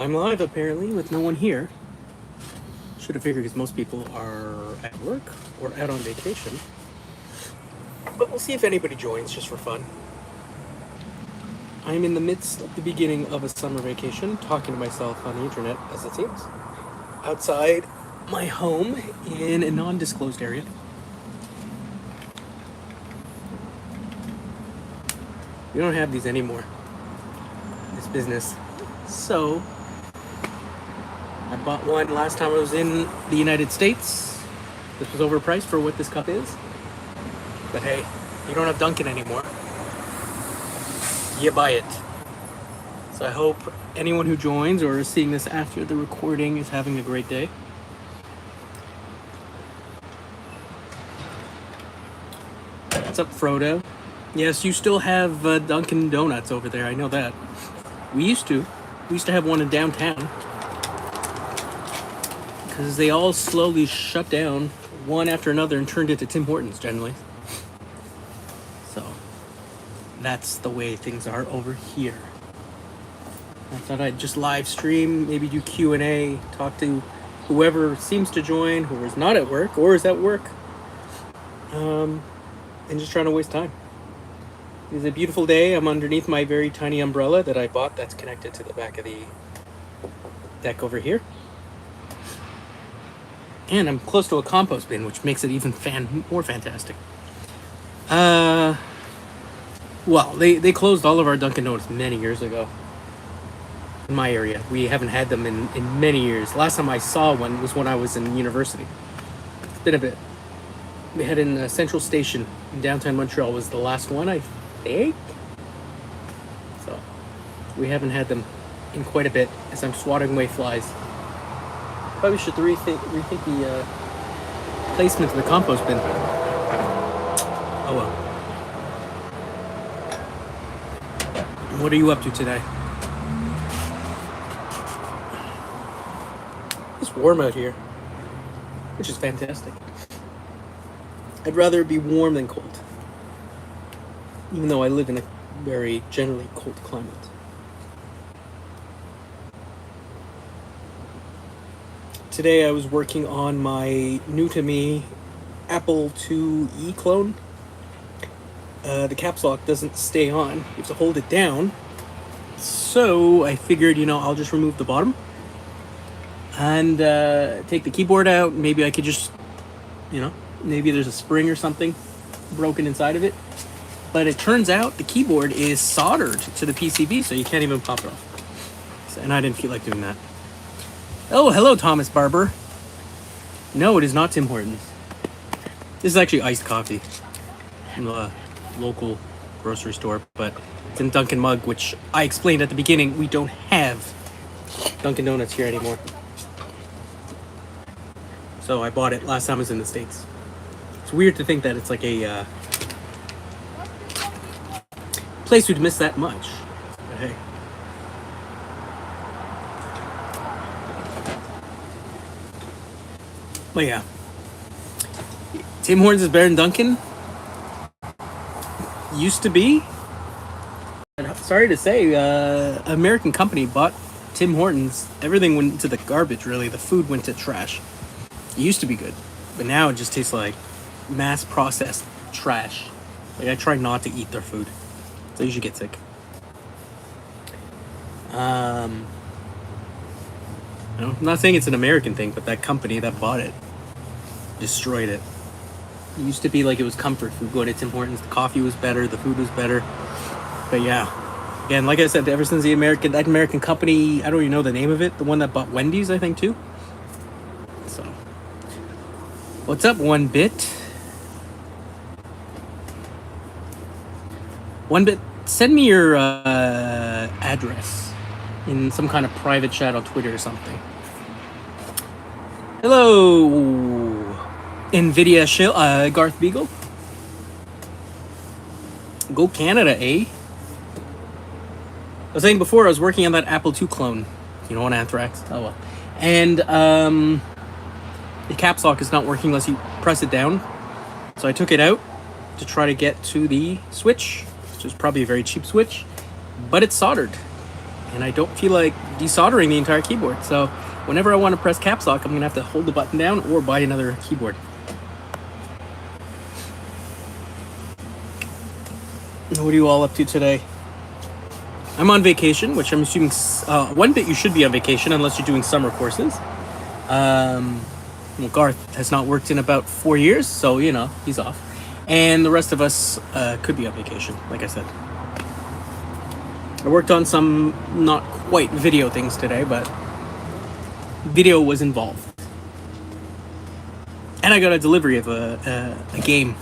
I'm live apparently with no one here. Should have figured because most people are at work or out on vacation. But we'll see if anybody joins just for fun. I'm in the midst of the beginning of a summer vacation, talking to myself on the internet, as it seems, outside my home in a non-disclosed area. We don't have these anymore, this business. So I bought one last time I was in the United States. This was overpriced for what this cup is. But hey, you don't have Dunkin' anymore. You buy it. So I hope anyone who joins or is seeing this after the recording is having a great day. What's up, Frodo? Yes, you still have Dunkin' Donuts over there. I know that. We used to. We used to have one in downtown. Because they all slowly shut down one after another and turned into Tim Hortons generally. So that's the way things are over here. I thought I'd just live stream, maybe do Q&A, talk to whoever seems to join, who is not at work or is at work, and just trying to waste time. It's a beautiful day. I'm underneath my very tiny umbrella that I bought that's connected to the back of the deck over here. And I'm close to a compost bin, which makes it even more fantastic. Well, they closed all of our Dunkin' Donuts many years ago. In my area, we haven't had them in many years. Last time I saw one was when I was in university. It's been a bit. We had in Central Station in downtown Montreal was the last one, I think. So we haven't had them in quite a bit as I'm swatting away flies. Probably should rethink the placement of the compost bin. Oh well. What are you up to today? It's warm out here, which is fantastic. I'd rather it be warm than cold, even though I live in a very generally cold climate. Today I was working on my new-to-me Apple IIe clone. The caps lock doesn't stay on. You have to hold it down. So I figured, I'll just remove the bottom and take the keyboard out. Maybe I could just, maybe there's a spring or something broken inside of it. But it turns out the keyboard is soldered to the PCB, so you can't even pop it off. And I didn't feel like doing that. Oh, hello, Thomas Barber. No, it is not Tim Hortons. This is actually iced coffee from the local grocery store, but it's in Dunkin' mug, which I explained at the beginning. We don't have Dunkin' Donuts here anymore. So I bought it last time I was in the States. It's weird to think that it's like a place we'd miss that much. But hey. But yeah. Tim Hortons is better than Dunkin'. Used to be. Sorry to say, American company bought Tim Hortons. Everything went into the garbage, really. The food went to trash. It used to be good, but now it just tastes like mass-processed trash. Like, I try not to eat their food, so I usually get sick. I'm not saying it's an American thing, but that company that bought it destroyed it. It used to be like it was comfort food. Go to Tim Hortons, the coffee was better, the food was better. But yeah, again, like I said, ever since that American company, I don't even know the name of it, the one that bought Wendy's, I think, too. So, what's up, 1Bit? 1Bit, send me your address in some kind of private chat on Twitter or something. Hello, NVIDIA Shill, Garth Beagle. Go Canada, eh? I was saying before, I was working on that Apple II clone. On Anthrax. Oh well. And the caps lock is not working unless you press it down. So I took it out to try to get to the switch, which is probably a very cheap switch. But it's soldered. and I don't feel like desoldering the entire keyboard. So whenever I want to press caps lock, I'm gonna have to hold the button down or buy another keyboard. What are you all up to today? I'm on vacation, which I'm assuming one bit you should be on vacation unless you're doing summer courses. Well, Garth has not worked in about 4 years, so you know he's off, and the rest of us could be on vacation. Like I said, I worked on some not quite video things today, but video was involved, and I got a delivery of a game,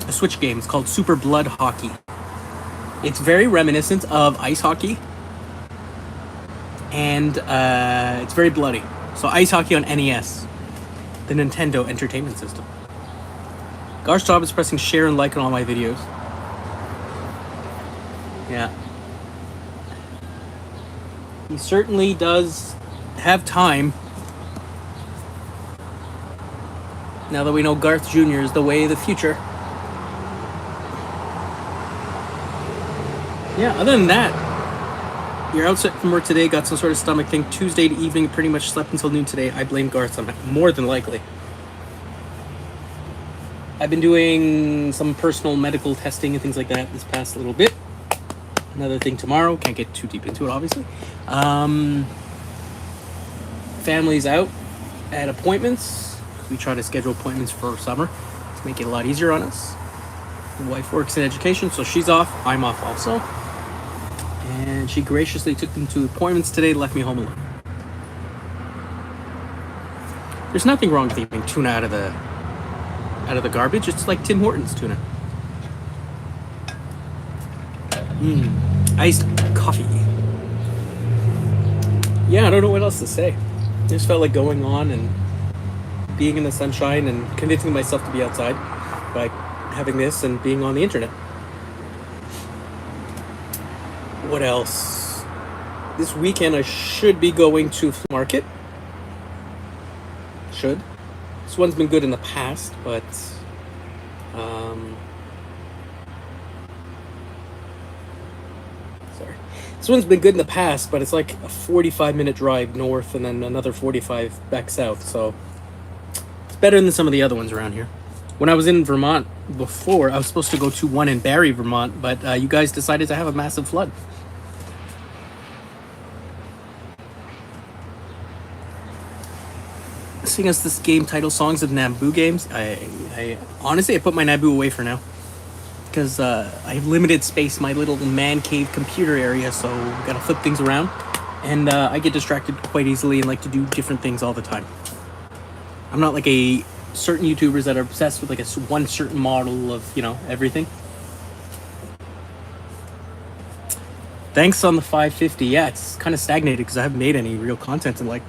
a Switch game. It's called Super Blood Hockey. It's very reminiscent of ice hockey, and it's very bloody. So ice hockey on NES, the Nintendo Entertainment System. Gar's job is pressing share and like on all my videos. Yeah. He certainly does have time. Now that we know Garth Jr. is the way of the future. Yeah, other than that, you're outside from work today, got some sort of stomach thing. Tuesday evening, pretty much slept until noon today. I blame Garth on that, more than likely. I've been doing some personal medical testing and things like that this past little bit. Another thing tomorrow. Can't get too deep into it, obviously. Family's out at appointments. We try to schedule appointments for summer to make it a lot easier on us. My wife works in education, so she's off. I'm off also. And she graciously took them to appointments today, left me home alone. There's nothing wrong with eating tuna out of the garbage. It's like Tim Hortons tuna. Iced coffee. Yeah, I don't know what else to say. I just felt like going on and being in the sunshine and convincing myself to be outside by having this and being on the internet. What else? This weekend I should be going to the market. Should. This one's been good in the past, but sorry. This one's been good in the past, but it's like a 45-minute drive north and then another 45 back south, so it's better than some of the other ones around here. When I was in Vermont before, I was supposed to go to one in Barrie, Vermont, but you guys decided to have a massive flood. Sing us this game title songs of Naboo games. I honestly, I put my Naboo away for now because I have limited space in my little man cave computer area, so gotta flip things around, and I get distracted quite easily and like to do different things all the time. I'm not like a certain YouTubers that are obsessed with like one certain model of, you know, everything. Thanks on the 550. Yeah, it's kind of stagnated because I haven't made any real content in like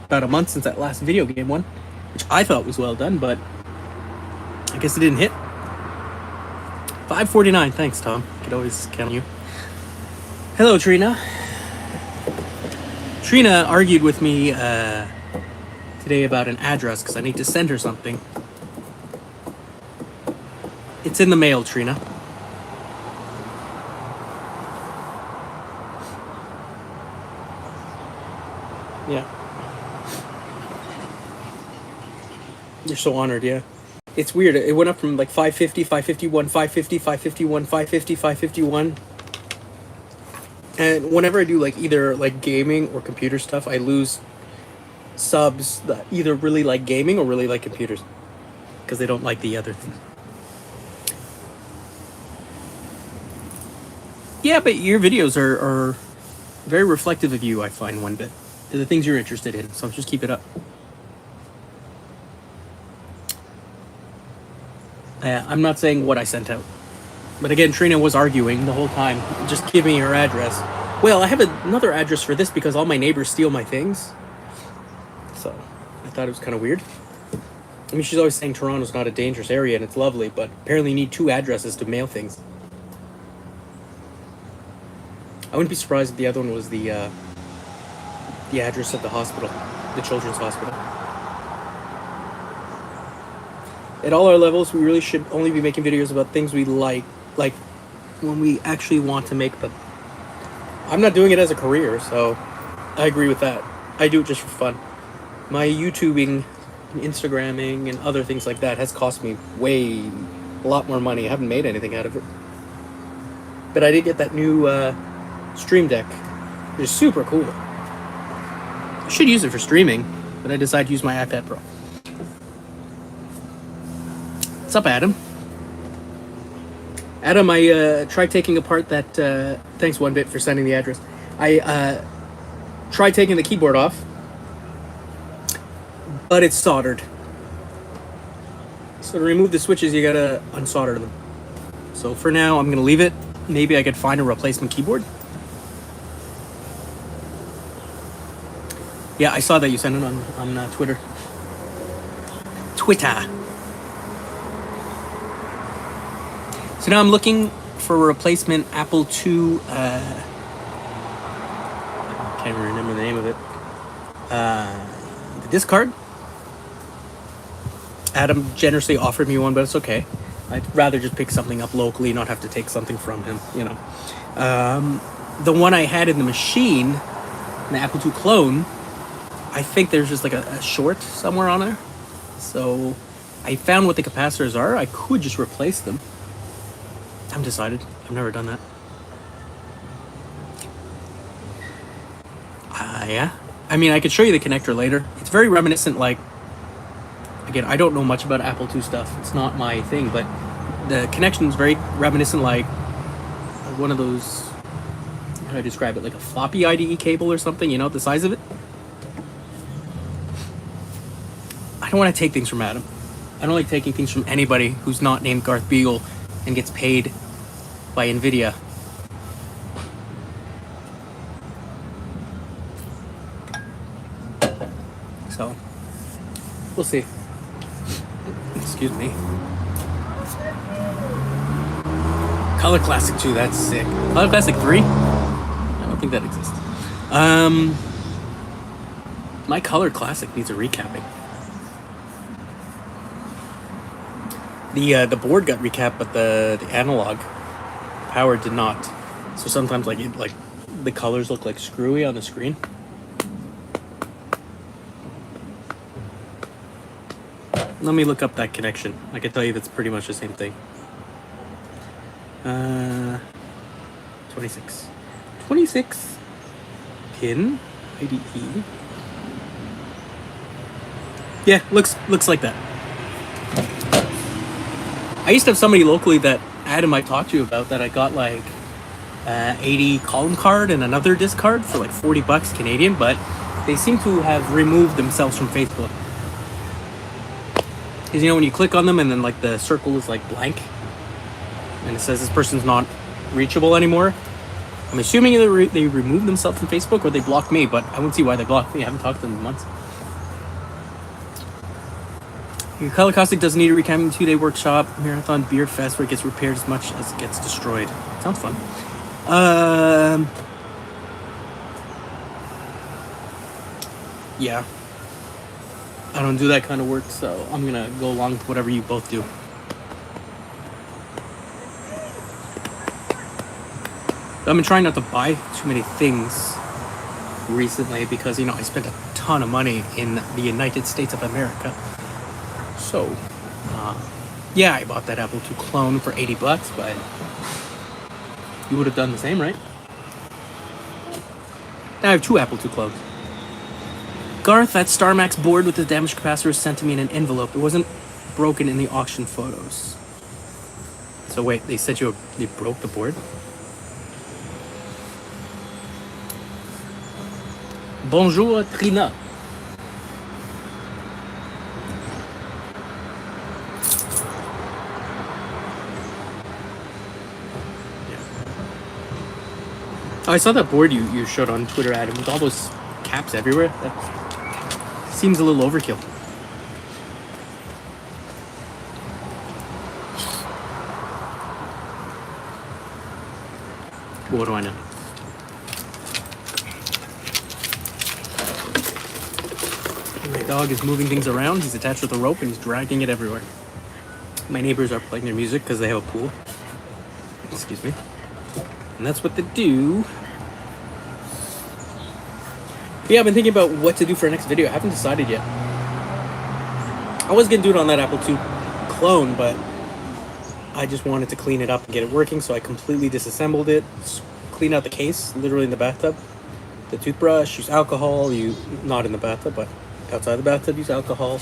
about a month since that last video game one, which I thought was well done, but I guess it didn't hit. 549. Thanks, Tom. Could always count on you. Hello, Trina. Trina argued with me today about an address because I need to send her something. It's in the mail, Trina. Yeah. You're so honored, yeah. It's weird. It went up from like 550, 551, 550, 551, 550, 551. And whenever I do like either like gaming or computer stuff, I lose subs that either really like gaming or really like computers because they don't like the other things. Yeah, but your videos are very reflective of you, I find, one bit. They're the things you're interested in, so just keep it up. I'm not saying what I sent out. But again, Trina was arguing the whole time. Just give me her address. Well, I have another address for this because all my neighbors steal my things. So, I thought it was kind of weird. I mean, she's always saying Toronto's not a dangerous area and it's lovely, but apparently you need 2 addresses to mail things. I wouldn't be surprised if the other one was the address of the hospital, the children's hospital. At all our levels, we really should only be making videos about things we like when we actually want to make them. I'm not doing it as a career, so I agree with that. I do it just for fun. My YouTubing, and Instagramming, and other things like that has cost me a lot more money. I haven't made anything out of it. But I did get that new Stream Deck, which is super cool. I should use it for streaming, but I decided to use my iPad Pro. What's up, Adam? Adam, I tried taking apart that... thanks, 1bit, for sending the address. I tried taking the keyboard off, but it's soldered. So to remove the switches, you gotta unsolder them. So for now, I'm gonna leave it. Maybe I could find a replacement keyboard. Yeah, I saw that you sent it on Twitter. So now I'm looking for a replacement Apple II. I can't remember the name of it. The disc card. Adam generously offered me one, but it's okay. I'd rather just pick something up locally, not have to take something from him. You know, the one I had in the machine, the Apple II clone. I think there's just like a short somewhere on there. So I found what the capacitors are. I could just replace them. I'm decided. I've never done that. Yeah. I mean, I could show you the connector later. It's very reminiscent, like... Again, I don't know much about Apple II stuff. It's not my thing, but the connection is very reminiscent, like one of those... How do I describe it? Like a floppy IDE cable or something, you know, the size of it? I don't want to take things from Adam. I don't like taking things from anybody who's not named Garth Beagle and gets paid by NVIDIA. So, we'll see. Excuse me. Color Classic 2, that's sick. Color Classic 3? I don't think that exists. My Color Classic needs a recapping. The board got recapped, but the analog power did not. So sometimes like the colors look like screwy on the screen. Let me look up that connection. I can tell you that's pretty much the same thing. 26 pin IDE. Yeah, looks like that. I used to have somebody locally that Adam I talked to you about that I got like 80 column card and another disc card for like $40 Canadian, but they seem to have removed themselves from Facebook. Because you know when you click on them and then like the circle is like blank and it says this person's not reachable anymore. I'm assuming they removed themselves from Facebook or they blocked me, but I wouldn't see why they blocked me. I haven't talked to them in months. Your Color Classic doesn't need a recapping 2-day workshop, marathon beer fest where it gets repaired as much as it gets destroyed. Sounds fun. Yeah. I don't do that kind of work, so I'm gonna go along with whatever you both do. I've been trying not to buy too many things recently because, you know, I spent a ton of money in the United States of America. So, yeah, I bought that Apple II clone for $80, but you would have done the same, right? Now I have 2 Apple II clones. Garth, that StarMax board with the damaged capacitor was sent to me in an envelope. It wasn't broken in the auction photos. So wait, they said they broke the board? Bonjour, Trina. Oh, I saw that board you showed on Twitter, Adam, with all those caps everywhere. That seems a little overkill. What do I know? My dog is moving things around. He's attached with a rope and he's dragging it everywhere. My neighbors are playing their music because they have a pool. Excuse me. And that's what they do But yeah, I've been thinking about what to do for our next video. I haven't decided yet. I was gonna do it on that Apple II clone, but I just wanted to clean it up and get it working, so I completely disassembled it, cleaned out the case, literally in the bathtub. The toothbrush, use alcohol, not in the bathtub, but outside the bathtub, use alcohol.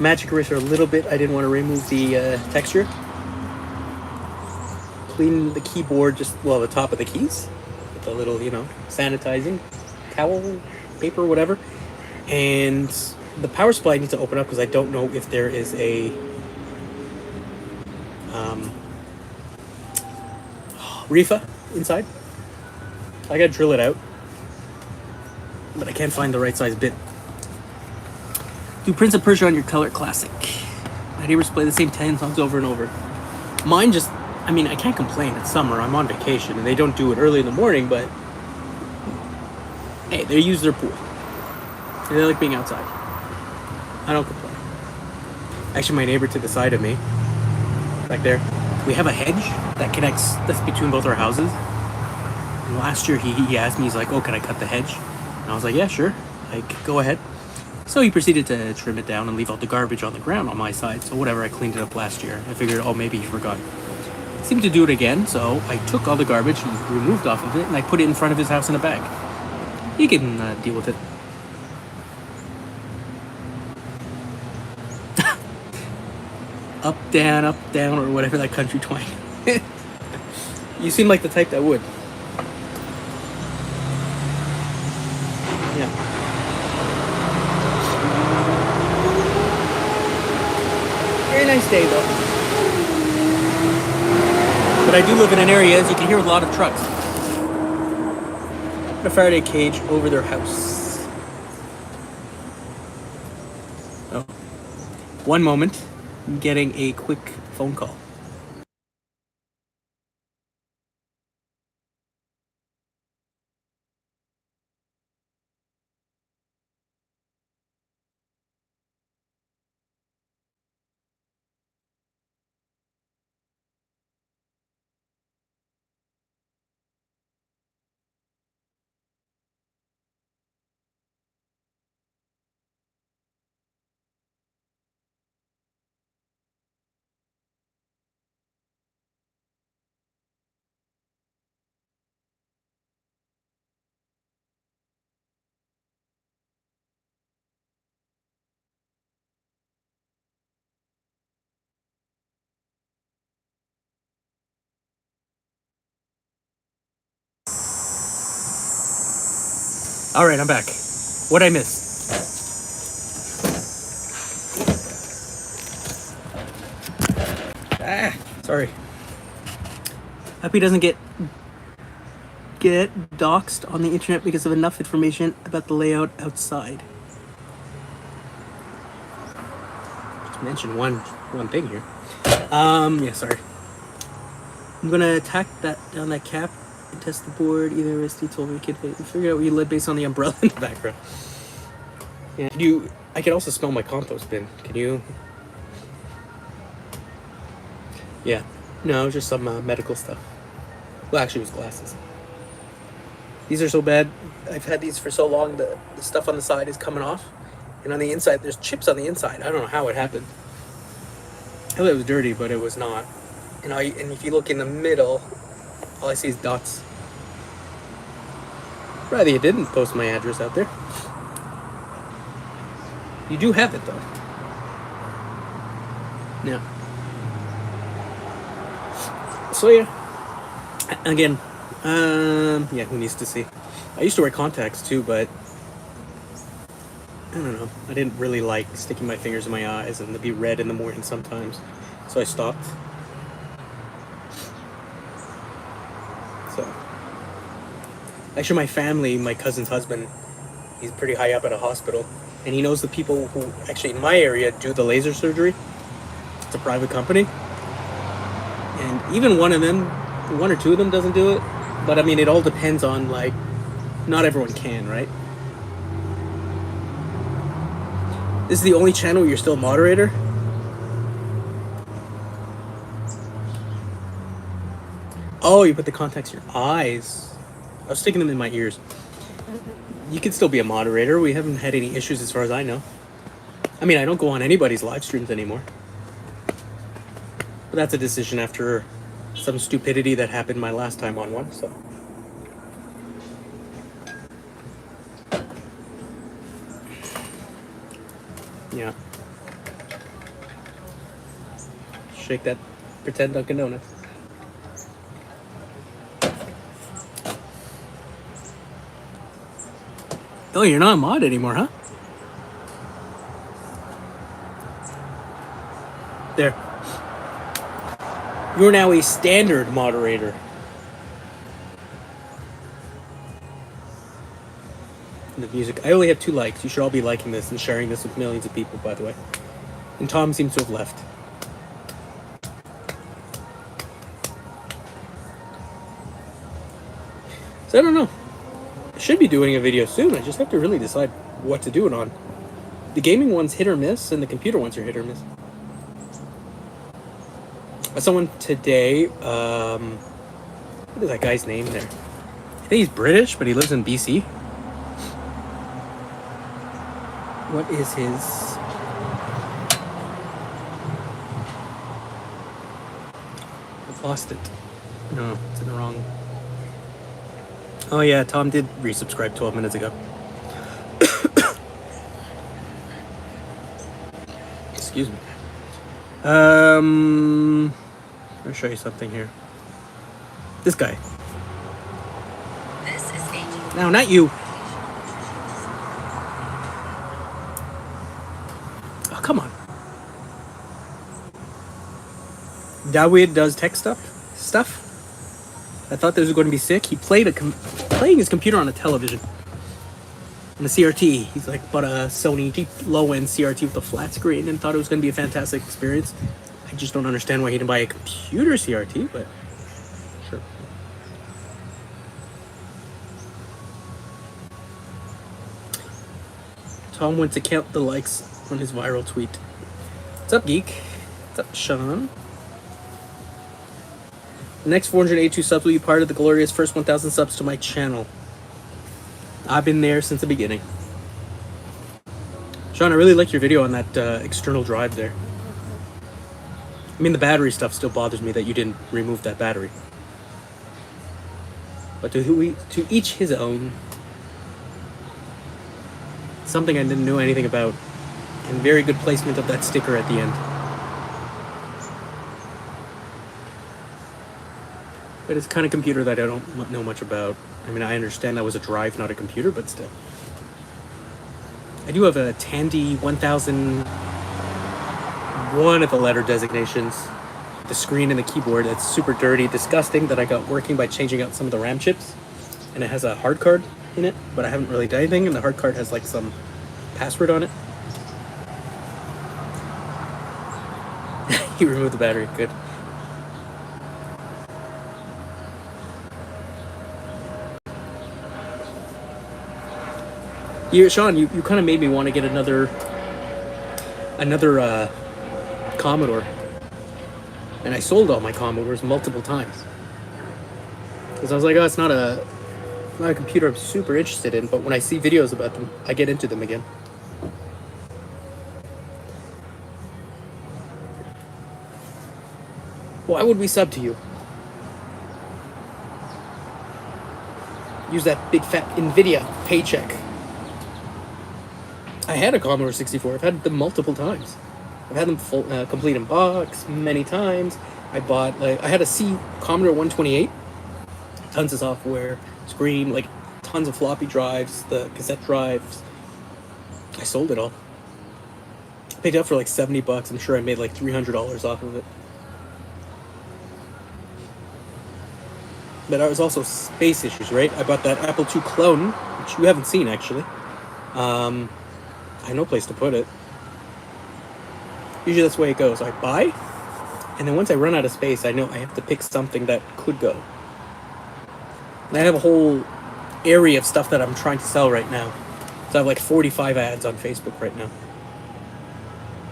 Magic eraser a little bit, I didn't want to remove the texture. Clean the keyboard, the top of the keys, with a little, sanitizing towel, paper, whatever. And the power supply needs to open up because I don't know if there is a reefer inside. I gotta drill it out, but I can't find the right size bit. Do Prince of Persia on your Color Classic. My neighbors play the same 10 songs over and over. Mine I can't complain. It's summer. I'm on vacation, and they don't do it early in the morning, but hey, they use their pool. And they like being outside. I don't complain. Actually, my neighbor to the side of me, back there, we have a hedge that's between both our houses. And last year he asked me, he's like, oh, can I cut the hedge? And I was like, yeah, sure. Like, go ahead. So he proceeded to trim it down and leave all the garbage on the ground on my side. So whatever, I cleaned it up last year. I figured, oh, maybe he forgot. Seemed to do it again, so I took all the garbage and removed off of it, and I put it in front of his house in a bag. He can deal with it. Up, down, or whatever that country twang. You seem like the type that would. Yeah. Very nice day, though. But I do live in an area, as you can hear, with a lot of trucks. A Faraday cage over their house. Oh. One moment. I'm getting a quick phone call. All right, I'm back. What'd I miss? Sorry. Hope he doesn't get doxxed on the internet because of enough information about the layout outside. Just mention one thing here. Yeah, sorry. I'm gonna tack that down that cap and test the board. Either Rusty told me we figure out what you lit based on the umbrella in the background. Yeah, I can also smell my compost bin. Can you? Yeah. No, just some medical stuff. Well, actually, it was glasses. These are so bad. I've had these for so long, the stuff on the side is coming off. And on the inside, there's chips on the inside. I don't know how it happened. I thought it was dirty, but it was not. And if you look in the middle, all I see is dots. Rather you didn't post my address out there. You do have it, though. Yeah. So yeah, again, yeah, who needs to see? I used to wear contacts too, but I don't know. I didn't really like sticking my fingers in my eyes and they'd be red in the morning sometimes, so I stopped. So, actually, my family, my cousin's husband, he's pretty high up at a hospital, and he knows the people who actually in my area do the laser surgery. It's a private company. And even one or two of them doesn't do it. But I mean, it all depends on, like, not everyone can, right? This is the only channel where you're still a moderator? Oh, you put the contacts in your eyes. I was sticking them in my ears. you can still be a moderator. We haven't had any issues as far as I know. I mean, I don't go on anybody's live streams anymore. But that's a decision after some stupidity that happened my last time on one, so. Yeah. Shake that pretend Dunkin' Donuts. Oh, you're not a mod anymore, huh? There. You're now a standard moderator. The music. I only have 2 likes. You should all be liking this and sharing this with millions of people, by the way. And Tom seems to have left. So I don't know. I should be doing a video soon. I just have to really decide what to do it on. The gaming one's hit or miss, and the computer ones are hit or miss. Someone today, what is that guy's name there? I think he's British, but he lives in BC. What is his... I've lost it. No, it's in the wrong... Oh yeah, Tom did resubscribe 12 minutes ago. Excuse me. I'll show you something here. This guy. This is agent. No, not you. Oh, come on. Dawid does tech stuff. I thought this was going to be sick. He playing his computer on a television. On a CRT. He's like bought a Sony cheap low-end CRT with a flat screen and thought it was going to be a fantastic experience. I just don't understand why he didn't buy a computer CRT, but sure. Tom went to count the likes on his viral tweet. What's up, Geek? What's up, Sean? The next 482 subs will be part of the glorious first 1,000 subs to my channel. I've been there since the beginning. Sean, I really like your video on that external drive there. I mean, the battery stuff still bothers me that you didn't remove that battery. But to each his own. Something I didn't know anything about. And very good placement of that sticker at the end. But it's the kind of computer that I don't know much about. I mean, I understand that was a drive, not a computer, but still. I do have a Tandy 1001 at the letter designations. The screen and the keyboard that's super dirty, disgusting, that I got working by changing out some of the RAM chips. And it has a hard card in it, but I haven't really done anything, and the hard card has like some password on it. He removed the battery, good. Sean, you kind of made me want to get another Commodore. And I sold all my Commodores multiple times. Because I was like, oh, it's not a computer I'm super interested in, but when I see videos about them, I get into them again. Why would we sub to you? Use that big fat NVIDIA paycheck. I had a Commodore 64. I've had them multiple times. I've had them full, complete in box many times. I had a Commodore 128. Tons of software, screen, like tons of floppy drives, the cassette drives. I sold it all. Picked it up for like $70. I'm sure I made like $300 off of it. But I was also space issues, right? I bought that Apple II clone, which you haven't seen actually. I have no place to put it. Usually that's the way it goes. I buy, and then once I run out of space, I know I have to pick something that could go. And I have a whole area of stuff that I'm trying to sell right now. So I have like 45 ads on Facebook right now.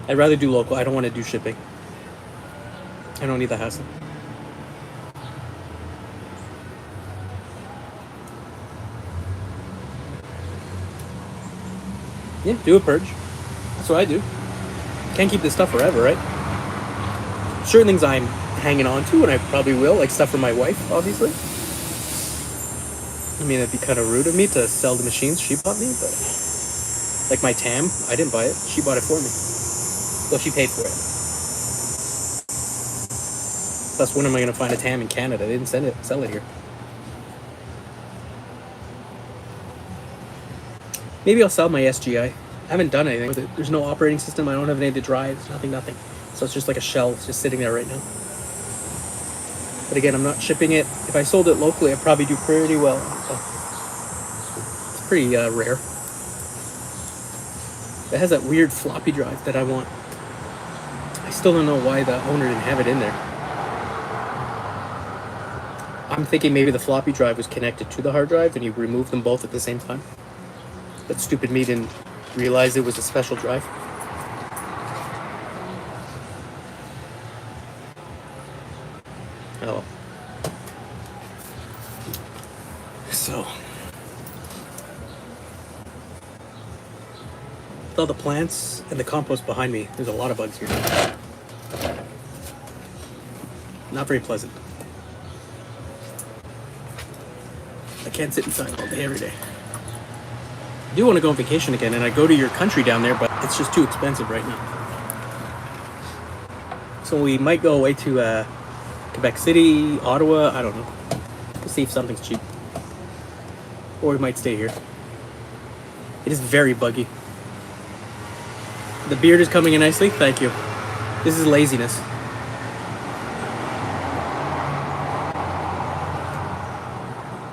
I'd rather do local. I don't want to do shipping. I don't need the hassle. Yeah, do a purge. That's what I do. Can't keep this stuff forever, right? Certain things I'm hanging on to, and I probably will, like stuff for my wife, obviously. I mean, it'd be kind of rude of me to sell the machines she bought me, but like my Tam, I didn't buy it. She bought it for me. Well, she paid for it. Plus, when am I going to find a Tam in Canada? They didn't sell it here. Maybe I'll sell my SGI. I haven't done anything with it. There's no operating system. I don't have any of the drives. Nothing. So it's just like a shell. It's just sitting there right now. But again, I'm not shipping it. If I sold it locally, I'd probably do pretty well. So it's pretty rare. It has that weird floppy drive that I want. I still don't know why the owner didn't have it in there. I'm thinking maybe the floppy drive was connected to the hard drive and you removed them both at the same time. That stupid me didn't realize it was a special drive. Oh. So. With all the plants and the compost behind me, there's a lot of bugs here. Not very pleasant. I can't sit inside all day every day. I do want to go on vacation again, and I go to your country down there, but it's just too expensive right now. So we might go away to Quebec City, Ottawa, I don't know. We'll see if something's cheap. Or we might stay here. It is very buggy. The beard is coming in nicely, thank you. This is laziness.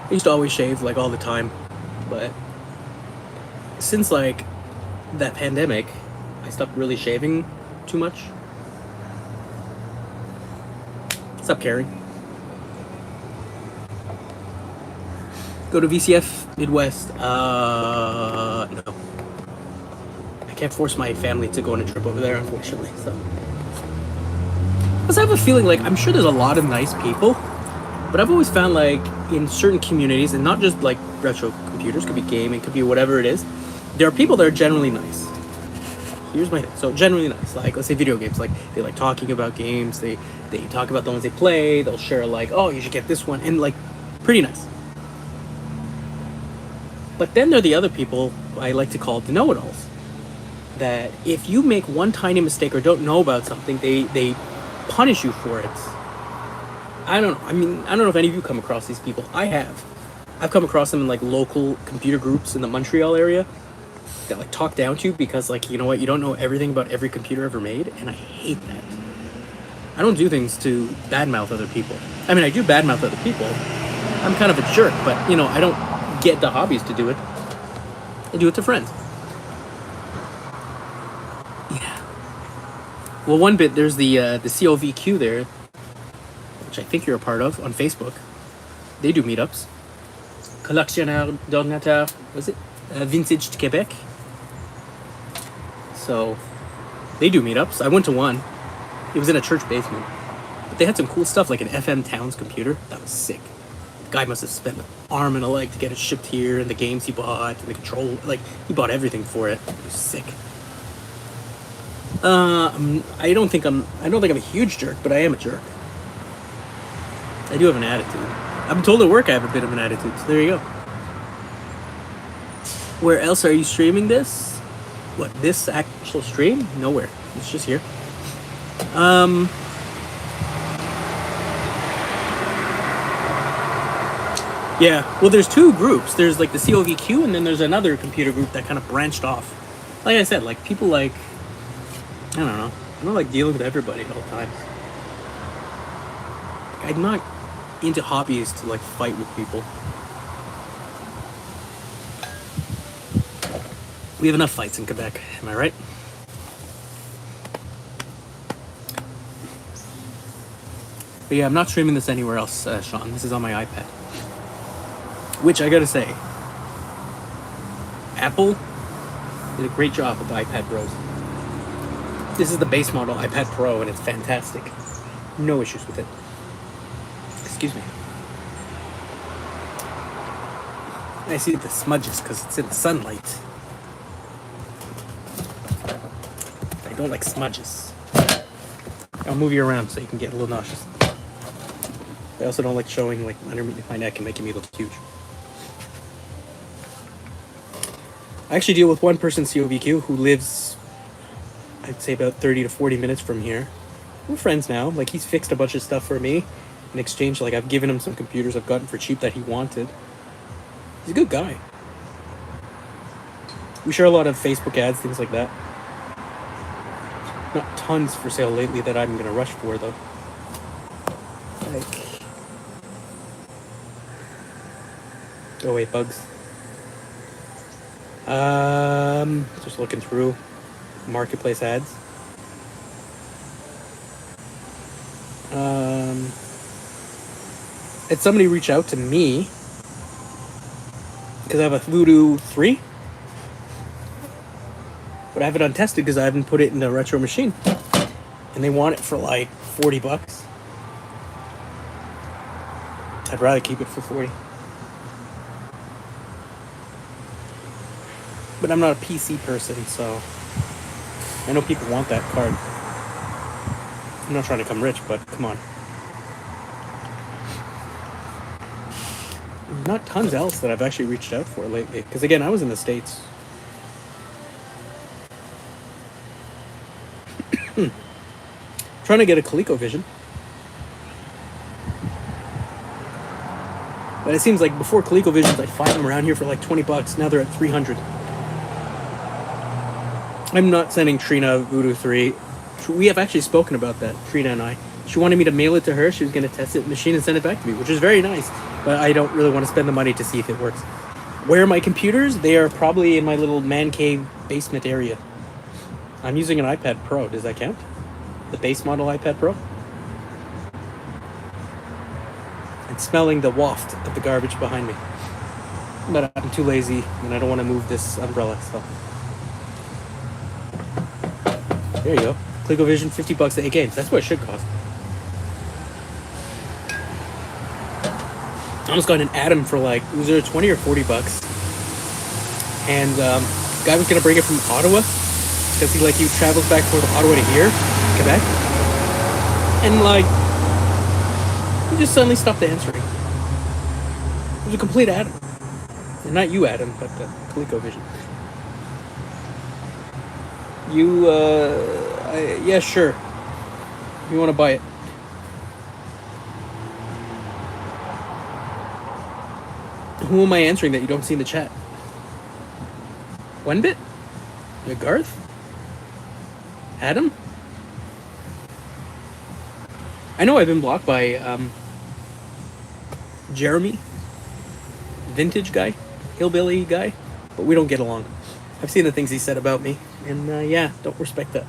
I used to always shave like all the time, but since like that pandemic, I stopped really shaving too much. Stop caring. Go to VCF Midwest. No. I can't force my family to go on a trip over there, unfortunately. So, because I have a feeling like I'm sure there's a lot of nice people, but I've always found like in certain communities, and not just like retro computers, could be gaming, could be whatever it is, there are people that are generally nice. Here's my thing. So generally nice, like let's say video games, like they like talking about games, they talk about the ones they play, they'll share like, oh, you should get this one, and like pretty nice. But then there are the other people I like to call the know-it-alls, that if you make one tiny mistake or don't know about something, they punish you for it. I don't know. I mean, I don't know if any of you come across these people. I have. I've come across them in like local computer groups in the Montreal area that like talk down to you because like, you know what, you don't know everything about every computer ever made, and I hate that. I don't do things to badmouth other people. I mean, I do badmouth other people. I'm kind of a jerk, but you know, I don't get the hobbies to do it. I do it to friends. Yeah. Well, one bit, there's the COVQ there, which I think you're a part of on Facebook. They do meetups. Collectionneur d'ordinateur, was it? Vintage de Québec. So they do meetups. I went to one. It was in a church basement. But they had some cool stuff, like an FM Towns computer. That was sick. The guy must have spent an arm and a leg to get it shipped here, and the games he bought, and the control. Like, he bought everything for it. It was sick. I don't think I'm a huge jerk, but I am a jerk. I do have an attitude. I've been told at work I have a bit of an attitude, so there you go. Where else are you streaming this? What, this actual stream? Nowhere. It's just here. Yeah, well, there's two groups. There's like the COVQ, and then there's another computer group that kind of branched off. Like I said, like people like, I don't know. I don't like dealing with everybody at all times. I'm not into hobbies to like fight with people. We have enough fights in Quebec, am I right? But yeah, I'm not streaming this anywhere else, Sean. This is on my iPad. Which, I gotta say, Apple did a great job with the iPad Pros. This is the base model iPad Pro, and it's fantastic. No issues with it. Excuse me. I see the smudges because it's in the sunlight. don't like smudges. I'll move you around so you can get a little nauseous. I also don't like showing like underneath my neck and making me look huge. I actually deal with one person COVQ who lives, I'd say, about 30 to 40 minutes from here. We're friends now. Like, he's fixed a bunch of stuff for me in exchange. Like, I've given him some computers I've gotten for cheap that he wanted. He's a good guy. We share a lot of Facebook ads, things like that. Not tons for sale lately that I'm gonna rush for, though. Like, go away, bugs. Just looking through marketplace ads. Had somebody reach out to me because I have a Voodoo 3, but I have it untested because I haven't put it in the retro machine, and they want it for like $40. I'd rather keep it for 40. But I'm not a PC person, so I know people want that card. I'm not trying to come rich, but come on. Not tons else that I've actually reached out for lately, because again, I was in the States. Trying to get a ColecoVision. But it seems like before ColecoVisions, I'd find them around here for like $20. Now they're at $300. I'm not sending Trina Voodoo 3. We have actually spoken about that, Trina and I. She wanted me to mail it to her. She was going to test it in the machine and send it back to me, which is very nice. But I don't really want to spend the money to see if it works. Where are my computers? They are probably in my little man cave basement area. I'm using an iPad Pro. Does that count? The base model iPad Pro? And smelling the waft of the garbage behind me. But I'm too lazy and I don't want to move this umbrella, so. There you go. ColecoVision, $50 at 8 games. That's what it should cost. I almost got an Atom for like, it was either 20 or $40. And guy was gonna bring it from Ottawa because he travels back from Ottawa to here, Quebec. And like, he just suddenly stopped answering. It was a complete Atom. And not you, Adam, but ColecoVision. You, yeah, sure. You want to buy it? Who am I answering that you don't see in the chat? One bit? Garth? Adam? I know I've been blocked by Jeremy, vintage guy, hillbilly guy, but we don't get along. I've seen the things he said about me, and yeah, don't respect that.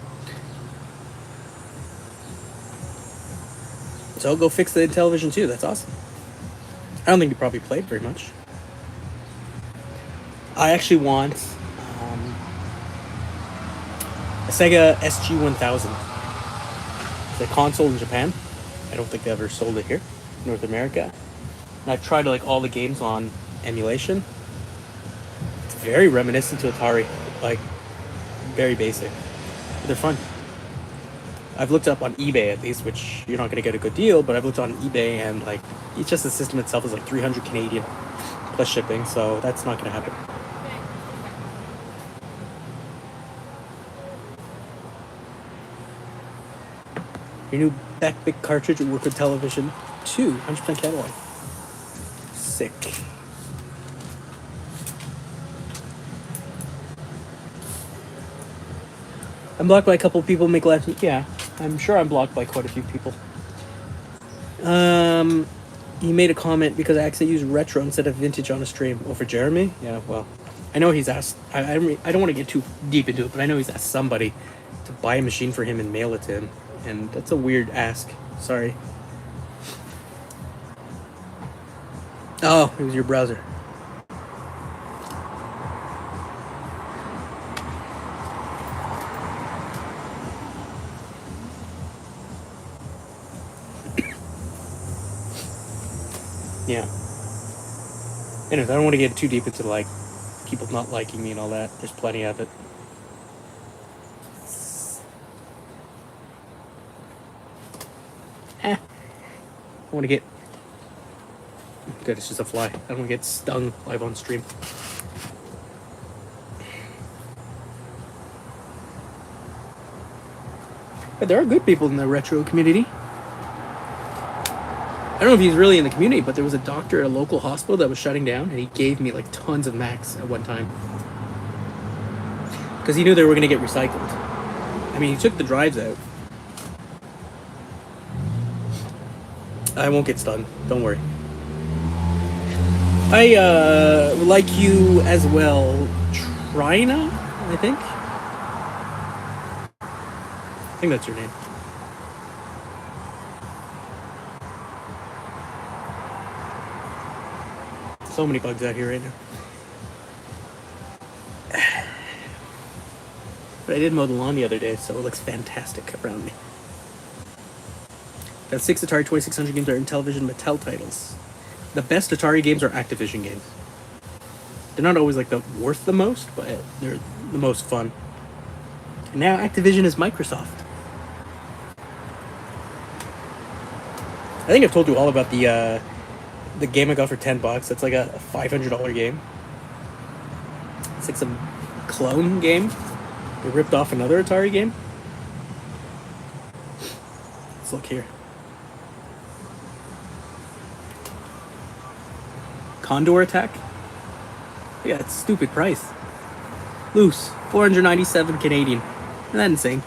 So I'll go fix the television too. That's awesome. I don't think you probably played very much. I actually want a Sega SG-1000. It's a console in Japan. I don't think they ever sold it here, North America. And I've tried like all the games on emulation. It's very reminiscent to Atari, like very basic. But they're fun. I've looked up on eBay at least, which you're not going to get a good deal, but I've looked on eBay and like it's just the system itself is like 300 Canadian plus shipping, so that's not going to happen. Your new Backbit cartridge will work with television too, 100% catalog. Sick. I'm blocked by a couple of people make life. Yeah, I'm sure I'm blocked by quite a few people. He made a comment because I accidentally used retro instead of vintage on a stream. Oh, for Jeremy? Yeah, well, I know he's asked. I don't want to get too deep into it, but I know he's asked somebody to buy a machine for him and mail it to him, and that's a weird ask. Sorry. Oh, it was your browser. Yeah. Anyways, I don't want to get too deep into like people not liking me and all that. There's plenty of it. I want to get... Good, it's just a fly. I don't want to get stung live on stream. But there are good people in the retro community. I don't know if he's really in the community, but there was a doctor at a local hospital that was shutting down, and he gave me like tons of Macs at one time. Because he knew they were going to get recycled. I mean, he took the drives out. I won't get stung, don't worry. I like you as well, Trina, I think. I think that's your name. So many bugs out here right now. But I did mow the lawn the other day, so it looks fantastic around me. That 6 Atari 2600 games are in television Mattel titles. The best Atari games are Activision games. They're not always like worth the most, but they're the most fun. And now Activision is Microsoft. I think I've told you all about the game I got for $10. It's like a $500 game. It's like some clone game. They ripped off another Atari game. Let's look here. Condor Attack? Yeah, it's a stupid price. Loose, 497 Canadian. Isn't that insane?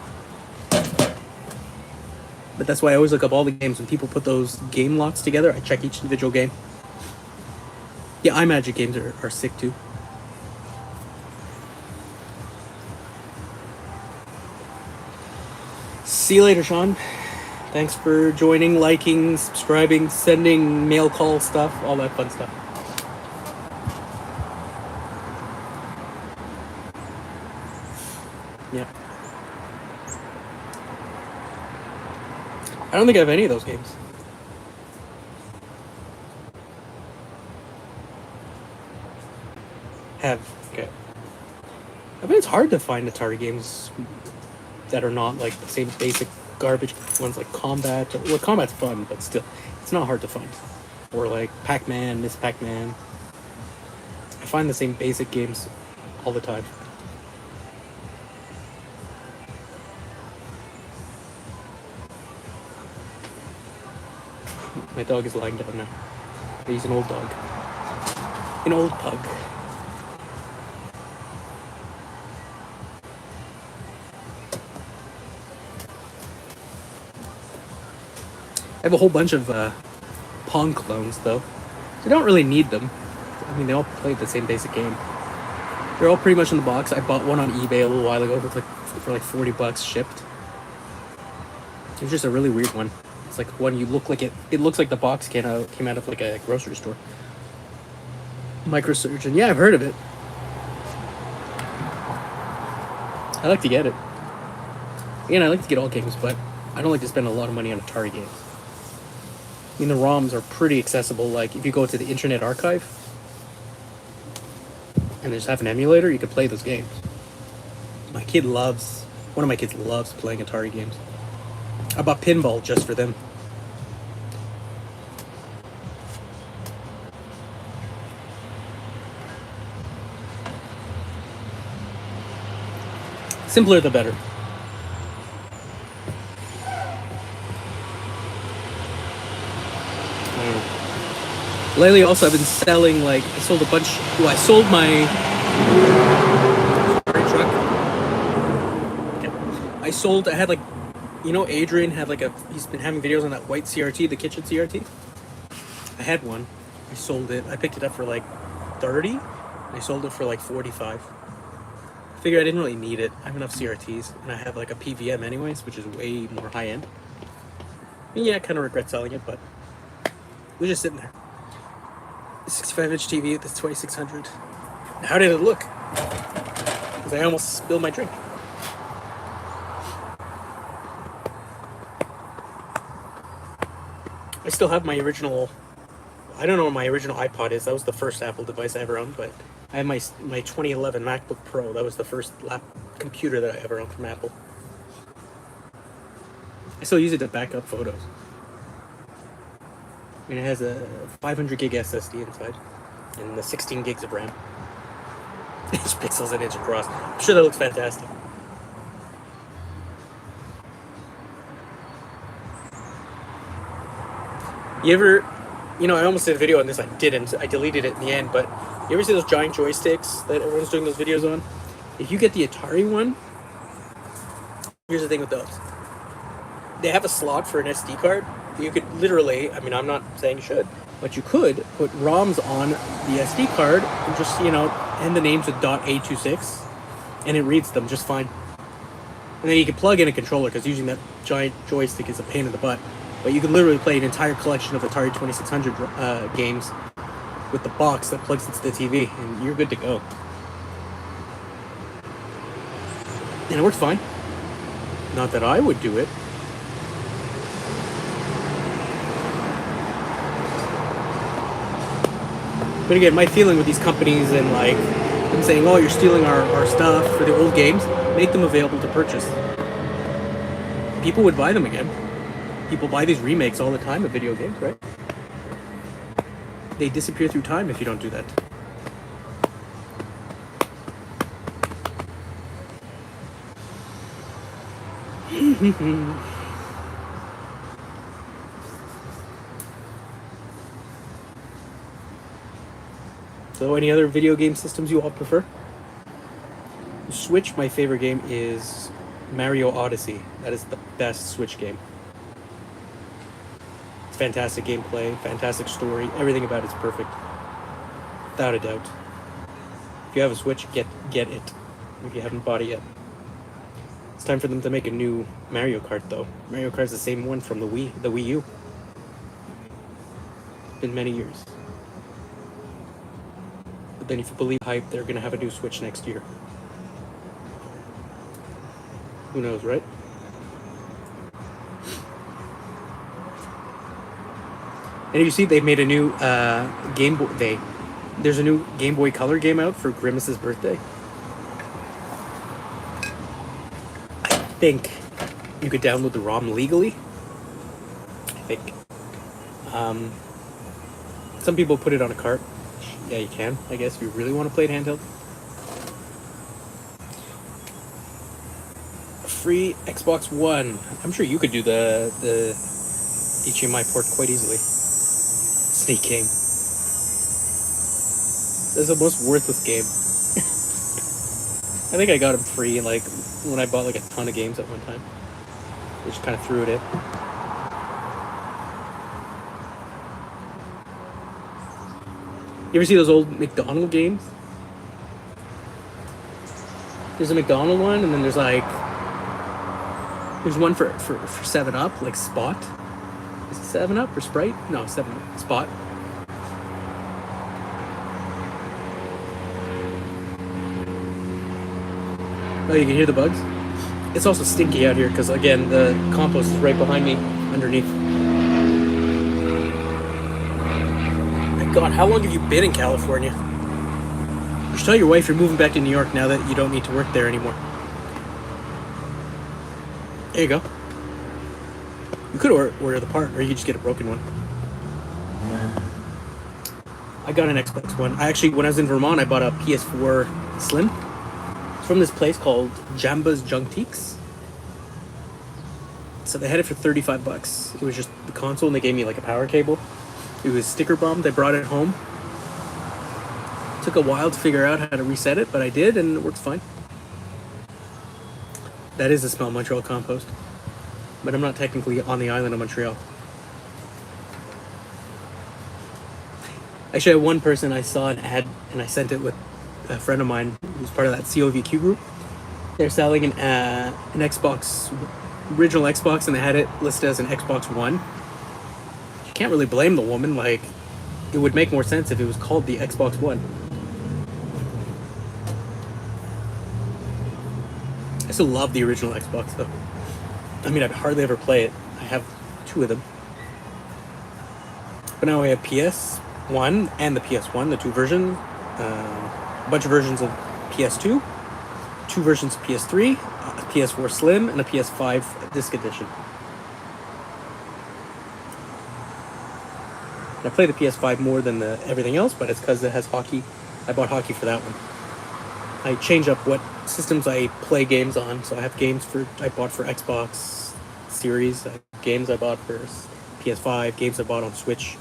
But that's why I always look up all the games. When people put those game lots together, I check each individual game. Yeah, iMagic games are sick too. See you later, Sean. Thanks for joining, liking, subscribing, sending mail call stuff, all that fun stuff. Yeah. I don't think I have any of those games. Okay. I mean, it's hard to find Atari games that are not like the same basic garbage ones like Combat. Well, Combat's fun, but still, it's not hard to find. Or like Pac-Man, Miss Pac-Man. I find the same basic games all the time. My dog is lying down now. He's an old dog. An old pug. I have a whole bunch of Pong clones, though. I don't really need them. I mean, they all play the same basic game. They're all pretty much in the box. I bought one on eBay a little while ago for like $40 shipped. It's just a really weird one. It's like one you look like it looks like the box came out of like a grocery store. Microsurgeon. Yeah, I've heard of it. I like to get it. Again, I like to get all games, but I don't like to spend a lot of money on Atari games. I mean, the ROMs are pretty accessible. Like, if you go to the Internet Archive and they just have an emulator, you can play those games. One of my kids loves playing Atari games. I bought Pinball just for them. Simpler the better. Lately, also, I've been selling, like, I sold a bunch. Well, I sold my truck. Okay. I had, like, you know, Adrian had, like, he's been having videos on that white CRT, the kitchen CRT. I had one. I sold it. I picked it up for, like, 30. And I sold it for, like, 45. I figured I didn't really need it. I have enough CRTs. And I have, like, a PVM anyways, which is way more high-end. And yeah, I kind of regret selling it, but it was just sitting there. 65-inch TV with this 2600. How did it look? Because I almost spilled my drink. I still have my original... I don't know what my original iPod is. That was the first Apple device I ever owned, but I have my 2011 MacBook Pro. That was the first computer that I ever owned from Apple. I still use it to back up photos. And it has a 500 gig SSD inside and the 16 gigs of RAM. Each pixel's an inch across. I'm sure that looks fantastic. You ever, I almost did a video on this. I didn't. I deleted it in the end. But you ever see those giant joysticks that everyone's doing those videos on? If you get the Atari one, here's the thing with those. They have a slot for an SD card. You could literally, I'm not saying you should, but you could put ROMs on the SD card and just, end the names with .826, and it reads them just fine. And then you can plug in a controller, because using that giant joystick is a pain in the butt. But you could literally play an entire collection of Atari 2600 games with the box that plugs into the TV, and you're good to go. And it works fine. Not that I would do it. But again, my feeling with these companies and like them saying, "Oh, you're stealing our stuff for the old games," make them available to purchase. People would buy them again. People buy these remakes all the time of video games, right? They disappear through time if you don't do that. So, any other video game systems you all prefer? Switch, my favorite game is Mario Odyssey. That is the best Switch game. It's fantastic gameplay, fantastic story. Everything about it's perfect, without a doubt. If you have a Switch, get it. If you haven't bought it yet. It's time for them to make a new Mario Kart, though. Mario Kart's the same one from the Wii U. It's been many years. But then if you believe hype, they're going to have a new Switch next year. Who knows, right? And if you see, they've made a new Game Boy. There's a new Game Boy Color game out for Grimace's birthday. I think you could download the ROM legally. I think. Some people put it on a cart. Yeah, you can, I guess, if you really want to play it handheld. Free Xbox One. I'm sure you could do the HDMI port quite easily. Sneak game. This is the most worthless game. I think I got him free, like, when I bought, like, a ton of games at one time. I just kind of threw it in. You ever see those old McDonald games? There's a McDonald one, and then there's like... There's one for 7-Up, like Spot. Is it 7-Up or Sprite? No, 7-Up. Spot. Oh, you can hear the bugs? It's also stinky out here because, again, the compost is right behind me, underneath. My God, how long have you been in California? You should tell your wife you're moving back to New York now that you don't need to work there anymore. There you go. You could order the part, or you could just get a broken one. I got an Xbox One. When I was in Vermont, I bought a PS4 Slim. It's from this place called Jamba's Juntiques. So they had it for $35. It was just the console, and they gave me like a power cable. It was sticker bombed. I brought it home. Took a while to figure out how to reset it, but I did, and it works fine. That is the smell of Montreal compost. But I'm not technically on the island of Montreal. Actually, one person I saw an ad, and I sent it with a friend of mine who's part of that COVQ group. They're selling an Xbox, original Xbox, and they had it listed as an Xbox One. You can't really blame the woman. Like, it would make more sense if it was called the Xbox One. I still love the original Xbox, though. I mean, I hardly ever play it. I have 2 of them. But now we have PS1 and the PS1, the 2 versions. A bunch of versions of PS2, 2 versions of PS3, a PS4 Slim, and a PS5 Disc Edition. And I play the PS5 more than everything else, but it's because it has hockey. I bought hockey for that one. I change up what systems I play games on. So I have games I bought for Xbox Series, games I bought for PS5, games I bought on Switch.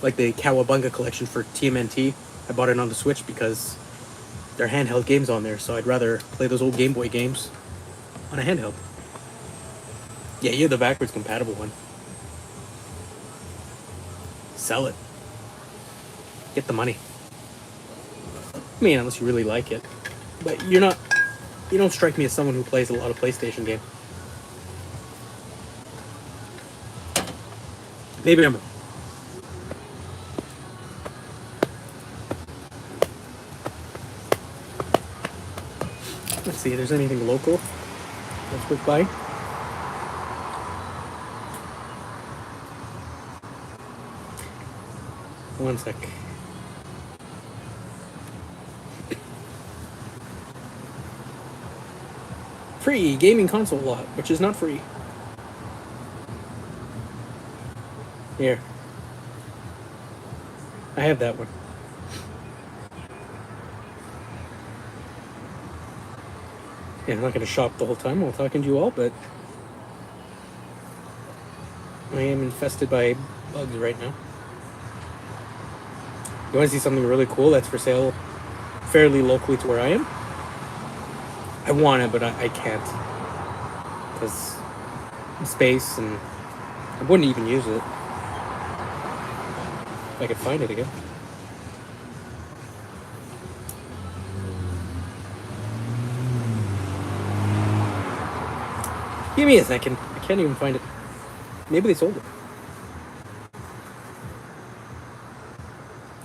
Like the Cowabunga collection for TMNT. I bought it on the Switch because they're handheld games on there, so I'd rather play those old Game Boy games on a handheld. Yeah, you have the backwards compatible one. Sell it. Get the money. I mean, unless you really like it. But you don't strike me as someone who plays a lot of PlayStation games. Maybe I'm wrong. Let's see if there's anything local that's worth buying. One sec. Free gaming console lot, which is not free. Here. I have that one. Yeah, I'm not going to shop the whole time while talking to you all, but I am infested by bugs right now. You want to see something really cool that's for sale fairly locally to where I am? I want it, but I can't. Because space, and I wouldn't even use it. If I could find it again. Give me a second. I can't even find it. Maybe they sold it.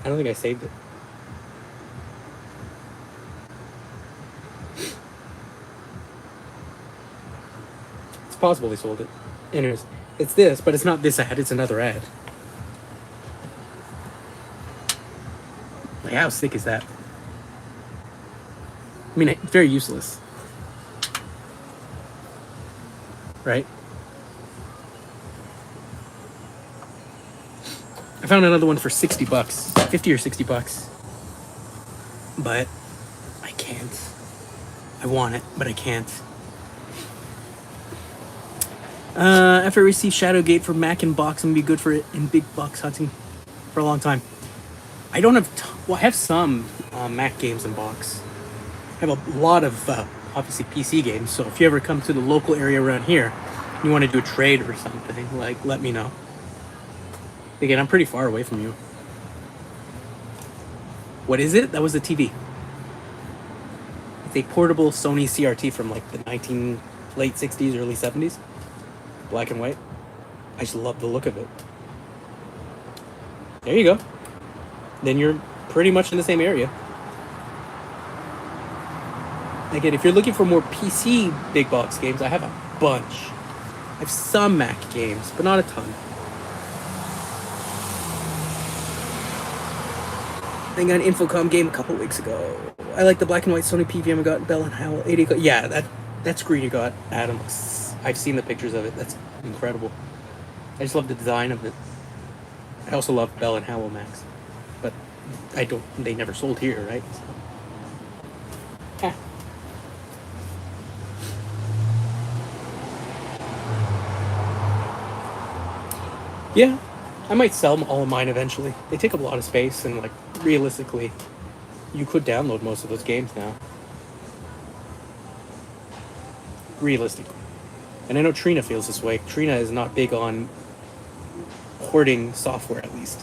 I don't think I saved it. It's possible they sold it. Anyways, it's this, but it's not this ad, it's another ad. Like, how sick is that? I mean, it's very useless. Right? I found another one for $60, 50 or $60. But I can't. I want it, but I can't. After I receive Shadowgate for Mac and Box, I'm gonna be good for it in big box hunting for a long time. I don't have. I have some Mac games in box. I have a lot of obviously PC games. So if you ever come to the local area around here, and you want to do a trade or something, like, let me know. Again, I'm pretty far away from you. What is it? That was the TV. It's a portable Sony CRT from like the late 60s, early 70s. Black and white. I just love the look of it. There you go. Then you're pretty much in the same area. Again, if you're looking for more PC big box games, I have a bunch. I have some Mac games, but not a ton. I got an Infocom game a couple weeks ago. I like the black and white Sony PVM I got Bell and Howell 80. Yeah, that screen you got, Adam. I've seen the pictures of it. That's incredible. I just love the design of it. I also love Bell and Howell Max, but they never sold here, right? So. Ah. Yeah, I might sell all of mine eventually. They take up a lot of space, and like realistically, you could download most of those games now. Realistically. And I know Trina feels this way. Trina is not big on hoarding software, at least.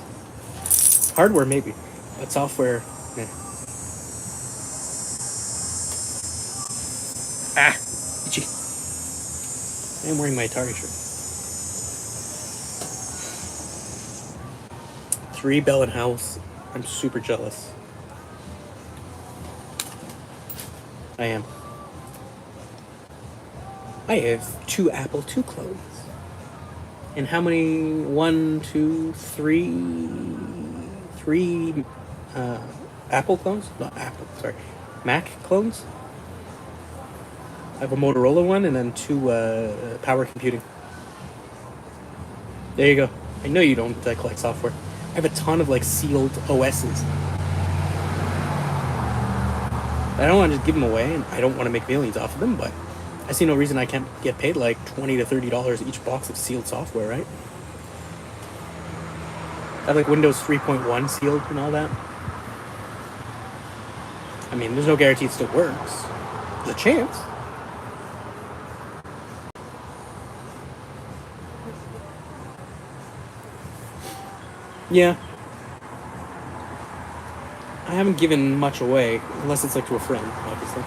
Hardware, maybe. But software, eh. Ah! Itchy. I am wearing my Atari shirt. 3 Bell and Howells. I'm super jealous. I am. I have 2 Apple II clones. And how many? 1, 2, 3... 3 Apple clones? Not Apple, sorry. Mac clones? I have a Motorola one and then 2 power computing. There you go. I know you don't collect software. have a ton of like sealed OSs. I don't want to just give them away, and I don't want to make millions off of them, but I see no reason I can't get paid like $20 to $30 each box of sealed software, right? I have like Windows 3.1 sealed and all that. I mean, there's no guarantee it still works. There's a chance. Yeah. I haven't given much away, unless it's like to a friend, obviously.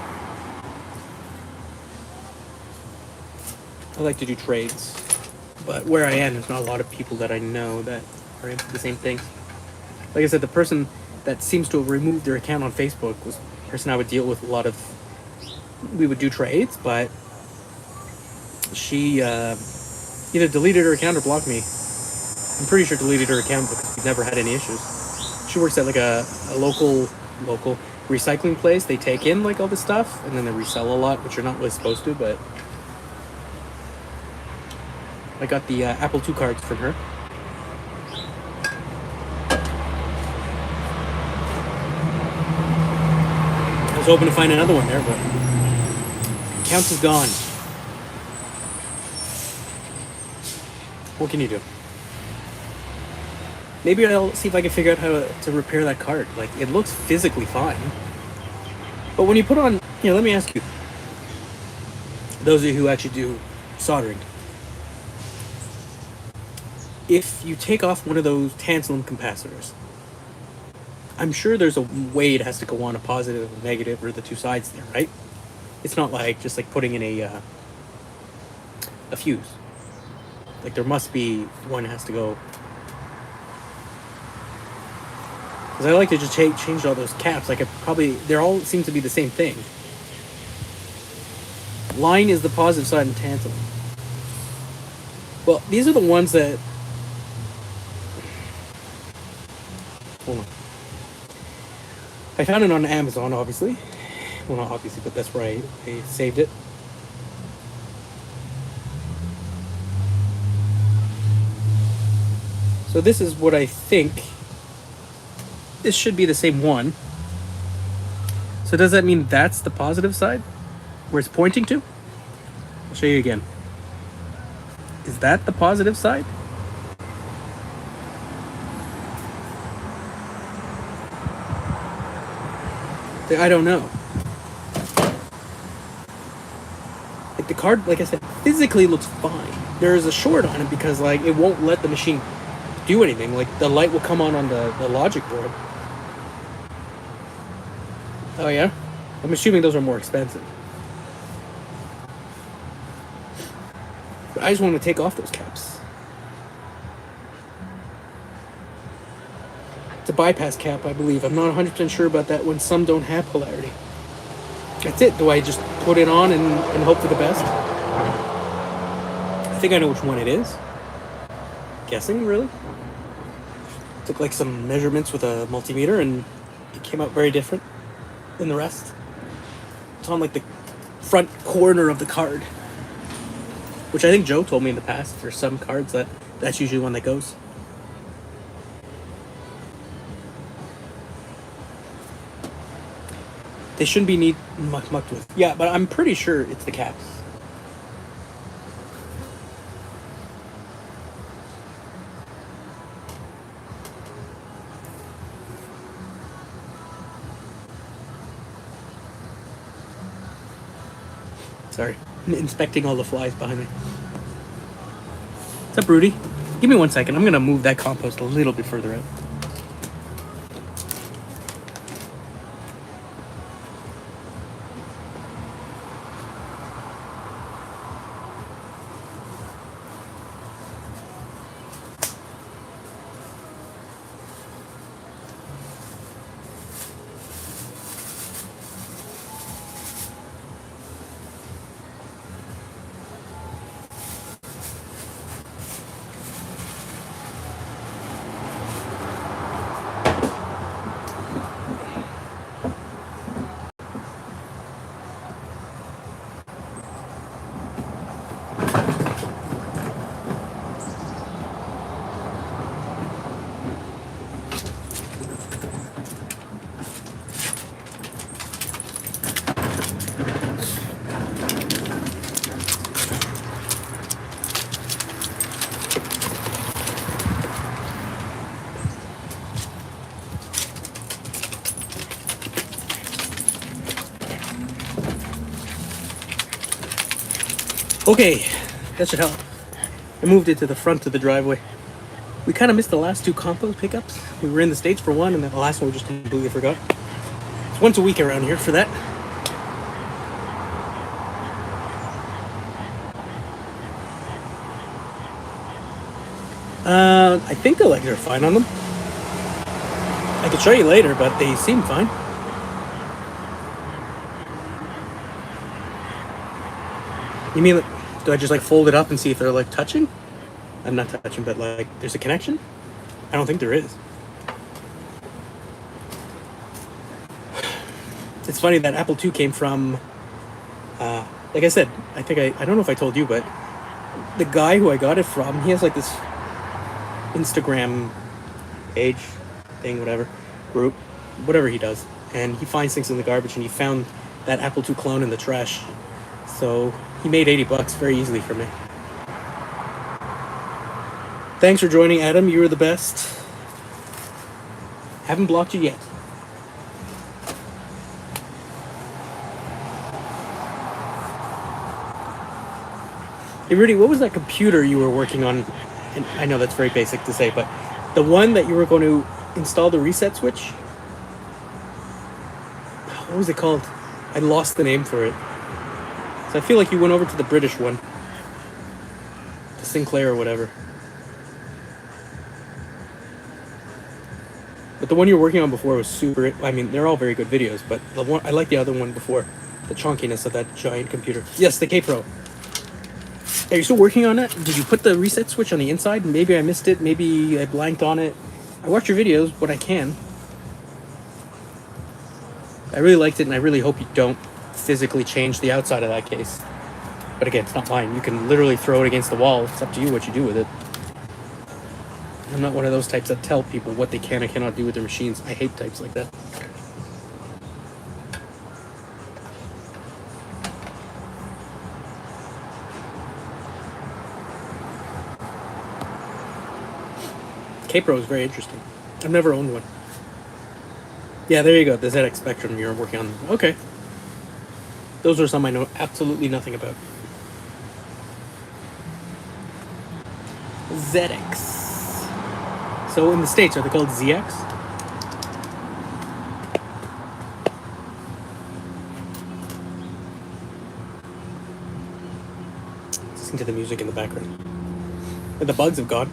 I like to do trades, but where I am, there's not a lot of people that I know that are into the same thing. Like I said, the person that seems to have removed their account on Facebook was the person I would deal with a lot of. We would do trades, but she either deleted her account or blocked me. I'm pretty sure deleted her account because we've never had any issues. She works at like a local recycling place. They take in like all this stuff and then they resell a lot, which you're not really supposed to, but I got the Apple II cards from her. I was hoping to find another one there, but account is gone. What can you do? Maybe I'll see if I can figure out how to repair that card. Like, it looks physically fine. But when you put on... let me ask you. Those of you who actually do soldering. If you take off one of those tantalum capacitors, I'm sure there's a way it has to go on a positive and negative or the two sides there, right? It's not like just like putting in a fuse. Like, there must be one has to go... Because I like to just change all those caps. Like, they all seem to be the same thing. Line is the positive side in tantalum. Well, these are the ones that... Hold on. I found it on Amazon, obviously. Well, not obviously, but that's where I saved it. So this is what I think. This should be the same one. So does that mean that's the positive side? Where it's pointing to? I'll show you again. Is that the positive side? I don't know. Like, the card, like I said, physically looks fine. There is a short on it because like it won't let the machine do anything. Like, the light will come on the logic board. Oh yeah? I'm assuming those are more expensive. But I just want to take off those caps. It's a bypass cap, I believe. I'm not 100% sure about that when some don't have polarity. That's it. Do I just put it on and hope for the best? I think I know which one it is. Guessing, really? Took like some measurements with a multimeter and it came out very different than the rest. It's on like the front corner of the card, which I think Joe told me in the past for some cards that's usually one that goes. They shouldn't be mucked with. Yeah, but I'm pretty sure it's the caps. Sorry, I'm inspecting all the flies behind me. What's up, Rudy? Give me 1 second. I'm gonna move that compost a little bit further out. Okay, that should help. I moved it to the front of the driveway. We kind of missed the last two compost pickups. We were in the States for one, and then the last one we just completely forgot. It's once a week around here for that. I think the legs are fine on them. I could show you later, but they seem fine. You mean, do I just like fold it up and see if they're like touching? I'm not touching, but like there's a connection? I don't think there is. It's funny that Apple II came from, like I said, I don't know if I told you, but the guy who I got it from, he has like this Instagram page thing, whatever, group, whatever he does. And he finds things in the garbage, and he found that Apple II clone in the trash. So he made $80 very easily for me. Thanks for joining, Adam. You were the best. Haven't blocked you yet. Hey, Rudy, what was that computer you were working on? And I know that's very basic to say, but the one that you were going to install the reset switch? What was it called? I lost the name for it. So I feel like you went over to the British one. The Sinclair or whatever. But the one you were working on before was super... I mean, they're all very good videos, but the one I like the other one before. The chunkiness of that giant computer. Yes, the K-Pro. Are you still working on it? Did you put the reset switch on the inside? Maybe I missed it. Maybe I blanked on it. I watch your videos when I can. I really liked it, and I really hope you don't physically change the outside of that case. But again, it's not mine. You can literally throw it against the wall. It's up to you what you do with it. I'm not one of those types that tell people what they can and cannot do with their machines. I hate types like that. K-Pro is very interesting. I've never owned one. Yeah, there you go. The ZX Spectrum you're working on. Okay. Those are some I know absolutely nothing about. ZX. So in the States, are they called ZX? Listen to the music in the background. And the bugs have gone.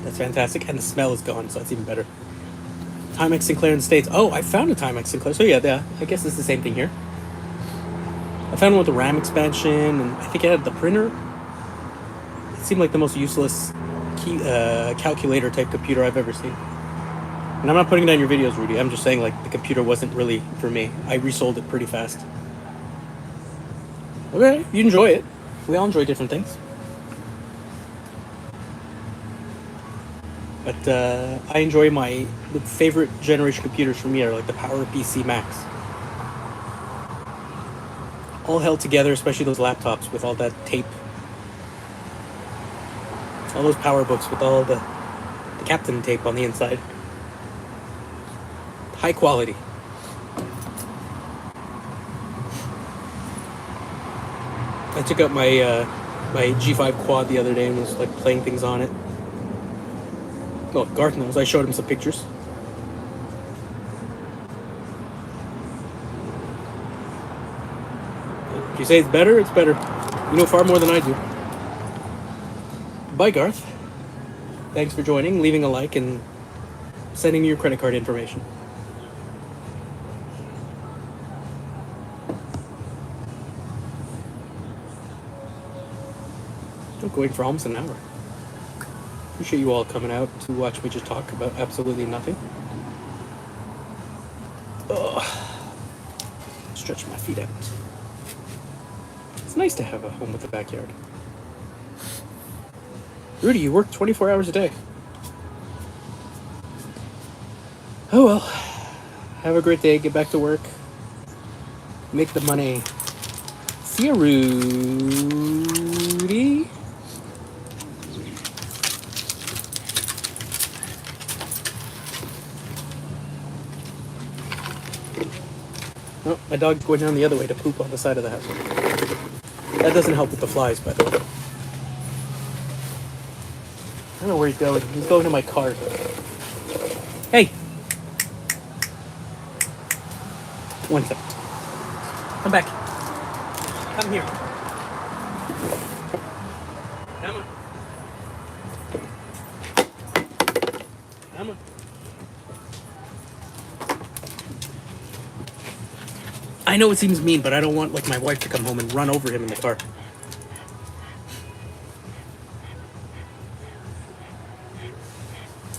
That's fantastic. And the smell is gone, so that's even better. Timex Sinclair in the States. Oh, I found a Timex Sinclair. So yeah, I guess it's the same thing here. I found one with the RAM expansion, and I think it had the printer. It seemed like the most useless calculator type computer I've ever seen. And I'm not putting down your videos, Rudy. I'm just saying, like, the computer wasn't really for me. I resold it pretty fast. Okay, you enjoy it. We all enjoy different things. But I enjoy the favorite generation computers for me are like the PowerPC Max. All held together, especially those laptops with all that tape. All those power books with all the Captain tape on the inside. High quality. I took out my my G5 quad the other day and was like playing things on it. Well, Garth knows. I showed him some pictures. If you say it's better, it's better. You know far more than I do. Bye, Garth. Thanks for joining, leaving a like, and sending me your credit card information. I'm going for almost an hour. Appreciate you all coming out to watch me just talk about absolutely nothing. Ugh. Stretch my feet out. It's nice to have a home with a backyard. Rudy, you work 24 hours a day. Oh well. Have a great day. Get back to work. Make the money. See ya, Rudy. Oh, my dog's going down the other way to poop on the side of the house. That doesn't help with the flies, by the way. I don't know where he's going. He's going to my car. Hey! One second. Come back. Come here. Come on. Come on. I know it seems mean, but I don't want like my wife to come home and run over him in the car.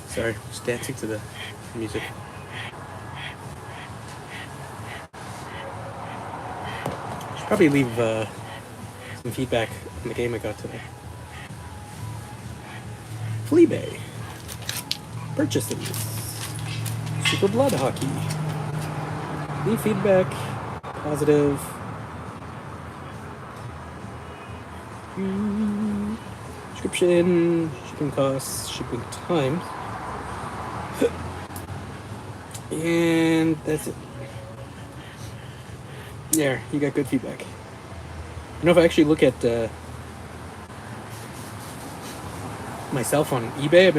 Sorry, just dancing to the music. Should probably leave some feedback on the game I got today. Fleabay. Purchases. Super Blood Hockey. Leave feedback. Positive. Description. Shipping costs. Shipping times. And that's it. There, you got good feedback. You know, if I actually look at myself on eBay, I've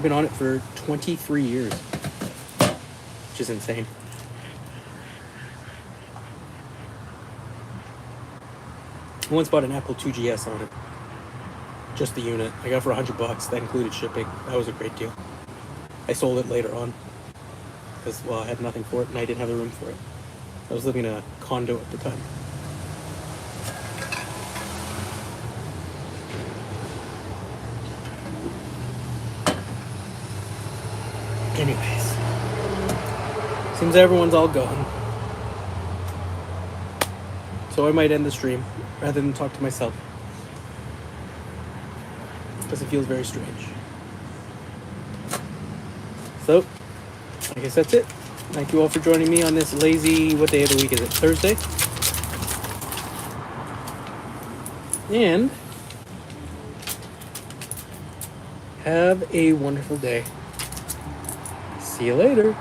been on it for 23 years, which is insane. I once bought an Apple IIgs on it, just the unit. I got it for $100. That included shipping. That was a great deal. I sold it later on because, well, I had nothing for it and I didn't have the room for it. I was living in a condo at the time. Anyways, seems everyone's all gone. So I might end the stream rather than talk to myself, because it feels very strange. So, I guess that's it. Thank you all for joining me on this lazy, what day of the week is it? Thursday? And have a wonderful day. See you later.